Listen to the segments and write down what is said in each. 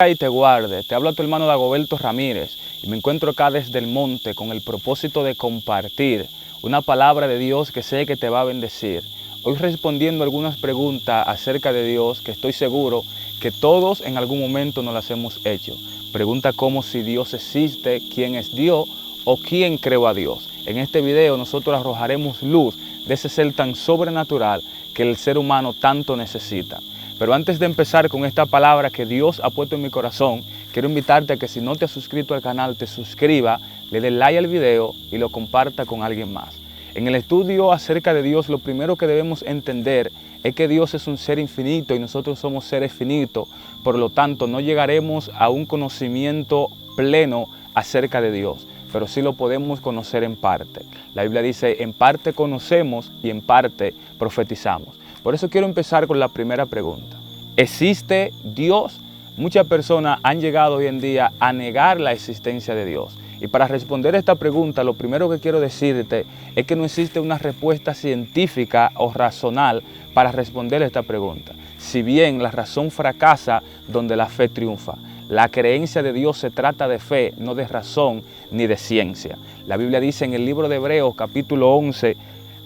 Y te guarde, te habla tu hermano Dagoberto Ramírez y me encuentro acá desde el monte con el propósito de compartir una palabra de Dios que sé que te va a bendecir. Hoy respondiendo algunas preguntas acerca de Dios que estoy seguro que todos en algún momento nos las hemos hecho. Pregunta como si Dios existe, quién es Dios o quién creó a Dios. En este video nosotros arrojaremos luz de ese ser tan sobrenatural que el ser humano tanto necesita. Pero antes de empezar con esta palabra que Dios ha puesto en mi corazón, quiero invitarte a que si no te has suscrito al canal, te suscriba, le dé like al video y lo comparta con alguien más. En el estudio acerca de Dios, lo primero que debemos entender es que Dios es un ser infinito y nosotros somos seres finitos. Por lo tanto, no llegaremos a un conocimiento pleno acerca de Dios, pero sí lo podemos conocer en parte. La Biblia dice, en parte conocemos y en parte profetizamos. Por eso quiero empezar con la primera pregunta. ¿Existe Dios? Muchas personas han llegado hoy en día a negar la existencia de Dios. Y para responder esta pregunta, lo primero que quiero decirte es que no existe una respuesta científica o racional para responder esta pregunta. Si bien la razón fracasa donde la fe triunfa. La creencia de Dios se trata de fe, no de razón ni de ciencia. La Biblia dice en el libro de Hebreos, capítulo 11,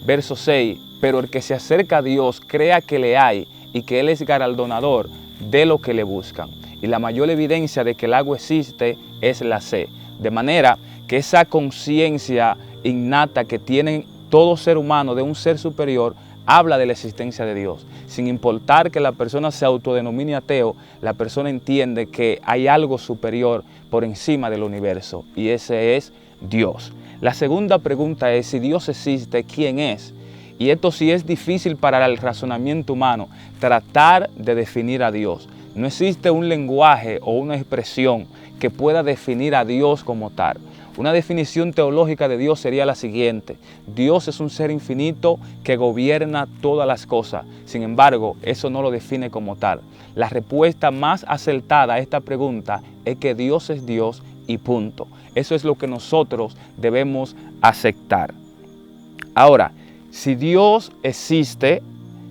verso 6, pero el que se acerca a Dios crea que le hay y que Él es galardonador de lo que le buscan. Y la mayor evidencia de que el agua existe es la sed. De manera que esa conciencia innata que tiene todo ser humano de un ser superior habla de la existencia de Dios. Sin importar que la persona se autodenomine ateo, la persona entiende que hay algo superior por encima del universo y ese es Dios. La segunda pregunta es, si Dios existe, ¿quién es? Y esto sí es difícil para el razonamiento humano, tratar de definir a Dios. No existe un lenguaje o una expresión que pueda definir a Dios como tal. Una definición teológica de Dios sería la siguiente. Dios es un ser infinito que gobierna todas las cosas. Sin embargo, eso no lo define como tal. La respuesta más acertada a esta pregunta es que Dios es Dios y punto. Eso es lo que nosotros debemos aceptar. Ahora, si Dios existe,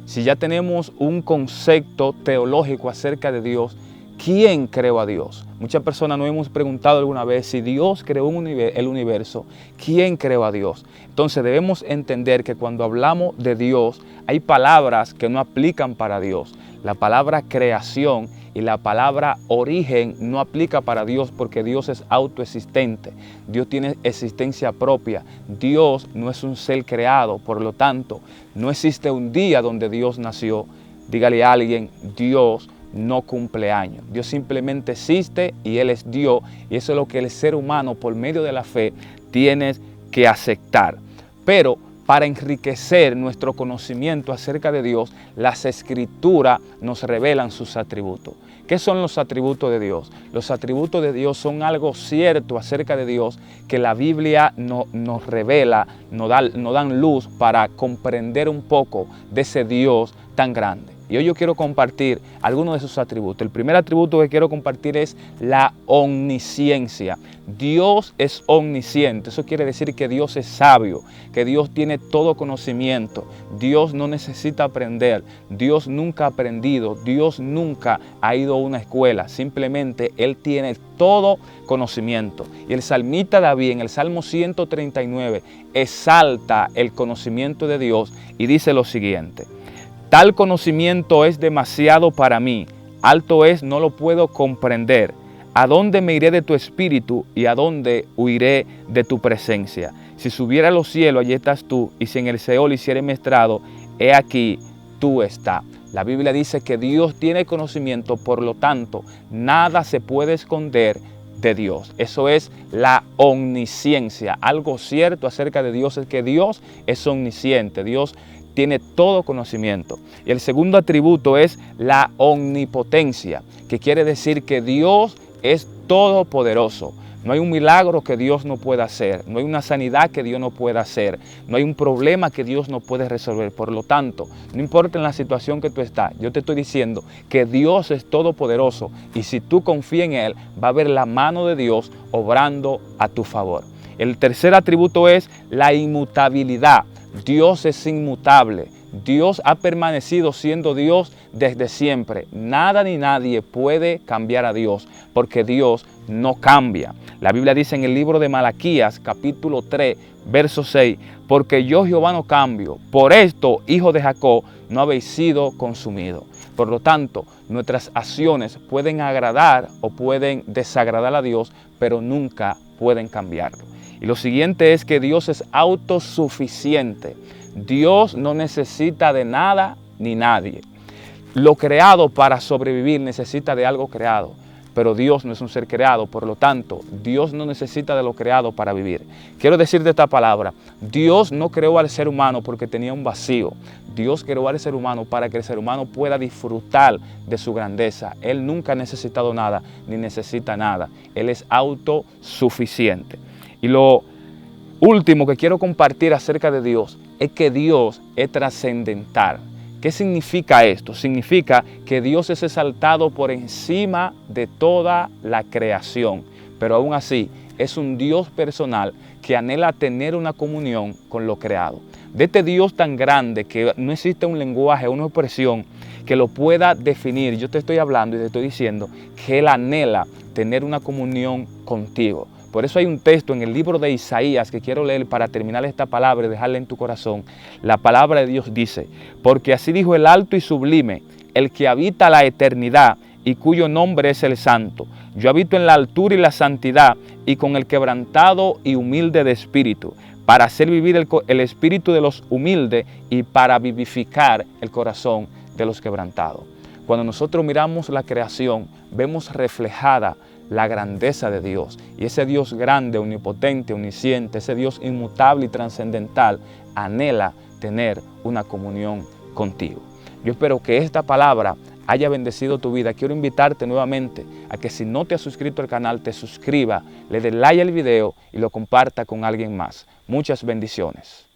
si ya tenemos un concepto teológico acerca de Dios, ¿quién creó a Dios? Muchas personas nos hemos preguntado alguna vez, si Dios creó el universo, ¿quién creó a Dios? Entonces debemos entender que cuando hablamos de Dios, hay palabras que no aplican para Dios. La palabra creación y la palabra origen no aplica para Dios porque Dios es autoexistente. Dios tiene existencia propia. Dios no es un ser creado, por lo tanto, no existe un día donde Dios nació. Dígale a alguien, Dios no cumple años. Dios simplemente existe y Él es Dios. Y eso es lo que el ser humano, por medio de la fe, tiene que aceptar. Pero para enriquecer nuestro conocimiento acerca de Dios, las Escrituras nos revelan sus atributos. ¿Qué son los atributos de Dios? Los atributos de Dios son algo cierto acerca de Dios que la Biblia nos revela, nos dan luz para comprender un poco de ese Dios tan grande. Y hoy yo quiero compartir algunos de sus atributos. El primer atributo que quiero compartir es la omnisciencia. Dios es omnisciente. Eso quiere decir que Dios es sabio, que Dios tiene todo conocimiento. Dios no necesita aprender. Dios nunca ha aprendido. Dios nunca ha ido a una escuela. Simplemente Él tiene todo conocimiento. Y el salmista David en el Salmo 139 exalta el conocimiento de Dios y dice lo siguiente. Tal conocimiento es demasiado para mí, alto es, no lo puedo comprender. ¿A dónde me iré de tu espíritu y a dónde huiré de tu presencia? Si subiera a los cielos, allí estás tú, y si en el Seol hiciere mi estrado, he aquí, tú estás. La Biblia dice que Dios tiene conocimiento, por lo tanto, nada se puede esconder de Dios. Eso es la omnisciencia. Algo cierto acerca de Dios es que Dios es omnisciente. Dios tiene todo conocimiento. Y el segundo atributo es la omnipotencia, que quiere decir que Dios es todopoderoso. No hay un milagro que Dios no pueda hacer, no hay una sanidad que Dios no pueda hacer, no hay un problema que Dios no puede resolver. Por lo tanto, no importa en la situación que tú estás, yo te estoy diciendo que Dios es todopoderoso y si tú confías en Él, va a ver la mano de Dios obrando a tu favor. El tercer atributo es la inmutabilidad. Dios es inmutable. Dios ha permanecido siendo Dios desde siempre. Nada ni nadie puede cambiar a Dios, porque Dios no cambia. La Biblia dice en el libro de Malaquías, capítulo 3, verso 6, porque yo Jehová no cambio, por esto, hijos de Jacob, no habéis sido consumidos. Por lo tanto, nuestras acciones pueden agradar o pueden desagradar a Dios, pero nunca pueden cambiarlo. Y lo siguiente es que Dios es autosuficiente. Dios no necesita de nada ni nadie. Lo creado para sobrevivir necesita de algo creado, pero Dios no es un ser creado, por lo tanto, Dios no necesita de lo creado para vivir. Quiero decirte esta palabra: Dios no creó al ser humano porque tenía un vacío. Dios creó al ser humano para que el ser humano pueda disfrutar de su grandeza. Él nunca ha necesitado nada, ni necesita nada. Él es autosuficiente. Y lo último que quiero compartir acerca de Dios es que Dios es trascendental. ¿Qué significa esto? Significa que Dios es exaltado por encima de toda la creación, pero aún así es un Dios personal que anhela tener una comunión con lo creado. De este Dios tan grande que no existe un lenguaje, una expresión que lo pueda definir, yo te estoy hablando y te estoy diciendo que Él anhela tener una comunión contigo. Por eso hay un texto en el libro de Isaías que quiero leer para terminar esta palabra y dejarla en tu corazón. La palabra de Dios dice: porque así dijo el alto y sublime, el que habita la eternidad y cuyo nombre es el Santo. Yo habito en la altura y la santidad y con el quebrantado y humilde de espíritu, para hacer vivir el espíritu de los humildes y para vivificar el corazón de los quebrantados. Cuando nosotros miramos la creación, vemos reflejada la grandeza de Dios. Y ese Dios grande, omnipotente, omnisciente, ese Dios inmutable y trascendental, anhela tener una comunión contigo. Yo espero que esta palabra haya bendecido tu vida. Quiero invitarte nuevamente a que si no te has suscrito al canal, te suscriba, le dé like al video y lo comparta con alguien más. Muchas bendiciones.